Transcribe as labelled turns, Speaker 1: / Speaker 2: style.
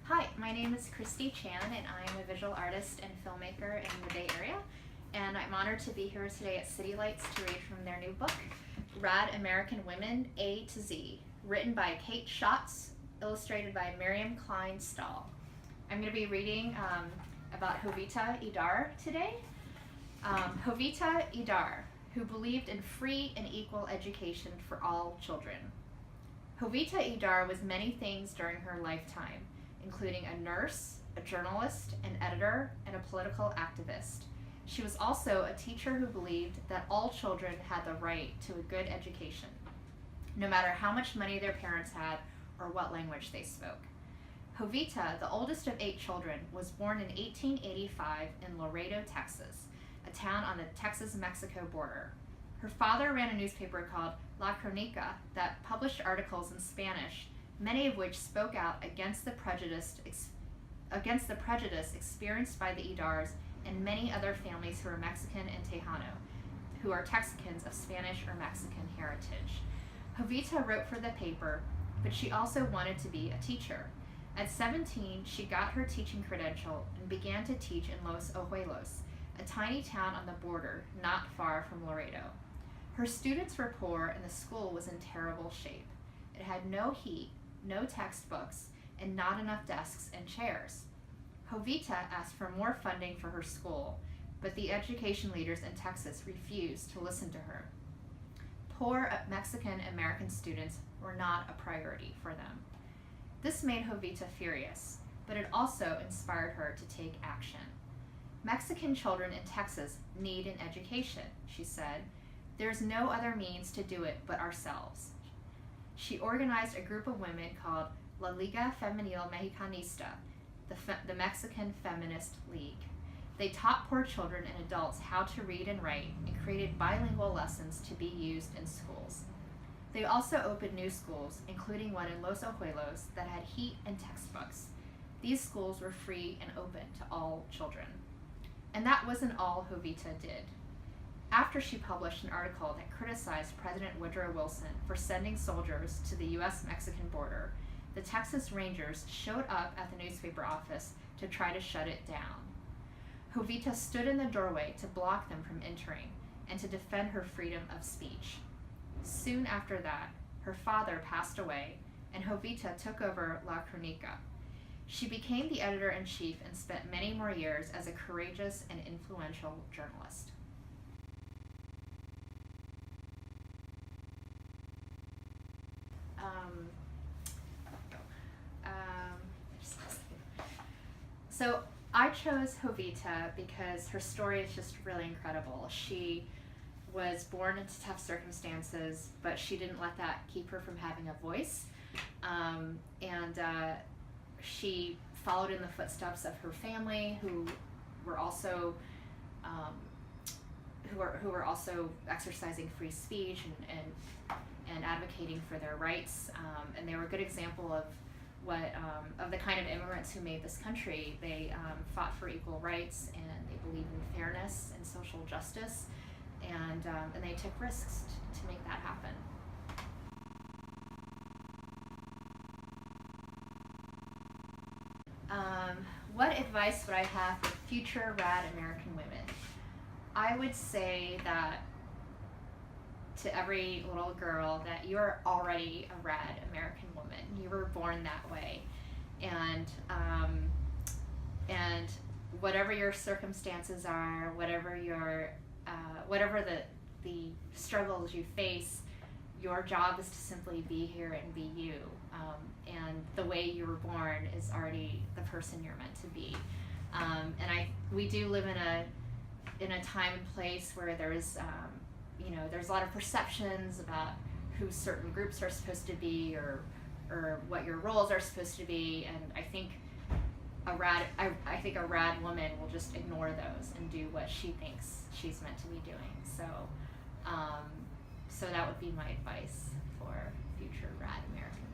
Speaker 1: Hi, my name is Christy Chan, and I'm a visual artist and filmmaker in the Bay Area. And I'm honored to be here today at City Lights to read from their new book, Rad American Women A-Z, written by Kate Schatz, illustrated by Miriam Klein-Stahl. I'm going to be reading about Jovita Idar today. Jovita Idar, who believed in free and equal education for all children. Jovita Idar was many things during her lifetime, including a nurse, a journalist, an editor, and a political activist. She was also a teacher who believed that all children had the right to a good education, no matter how much money their parents had or what language they spoke. Jovita, the oldest of 8 children, was born in 1885 in Laredo, Texas, a town on the Texas-Mexico border. Her father ran a newspaper called La Crónica that published articles in Spanish, many of which spoke out against the prejudice experienced by the Idars and many other families who are Mexican and Tejano, who are Texicans of Spanish or Mexican heritage. Jovita wrote for the paper, but she also wanted to be a teacher. At 17, she got her teaching credential and began to teach in Los Ojuelos, a tiny town on the border not far from Laredo. Her students were poor and the school was in terrible shape. It had no heat, no textbooks, and not enough desks and chairs. Jovita asked for more funding for her school, but the education leaders in Texas refused to listen to her. Poor Mexican American students were not a priority for them. This made Jovita furious, but it also inspired her to take action. Mexican children in Texas need an education, she said. There's no other means to do it but ourselves. She organized a group of women called La Liga Femenil Mexicanista, the Mexican Feminist League. They taught poor children and adults how to read and write and created bilingual lessons to be used in schools. They also opened new schools, including one in Los Ojuelos that had heat and textbooks. These schools were free and open to all children. And that wasn't all Jovita did. After she published an article that criticized President Woodrow Wilson for sending soldiers to the US-Mexican border, the Texas Rangers showed up at the newspaper office to try to shut it down. Jovita stood in the doorway to block them from entering and to defend her freedom of speech. Soon after that, her father passed away and Jovita took over La Crónica. She became the editor-in-chief and spent many more years as a courageous and influential journalist. So I chose Jovita because her story is just really incredible. She was born into tough circumstances, but she didn't let that keep her from having a voice. She followed in the footsteps of her family, who were also exercising free speech and advocating for their rights, and they were a good example of of the kind of immigrants who made this country. They fought for equal rights, and they believed in fairness and social justice, and they took risks to make that happen. What advice would I have for future Rad American women? I would say that to every little girl that you're already a Rad American woman. You were born that way, and whatever your circumstances are, whatever the struggles you face, your job is to simply be here and be you. And the way you were born is already the person you're meant to be. We do live in a time and place where there's a lot of perceptions about who certain groups are supposed to be or what your roles are supposed to be, and I think a rad woman will just ignore those and do what she thinks she's meant to be doing. So that would be my advice for future Rad American women.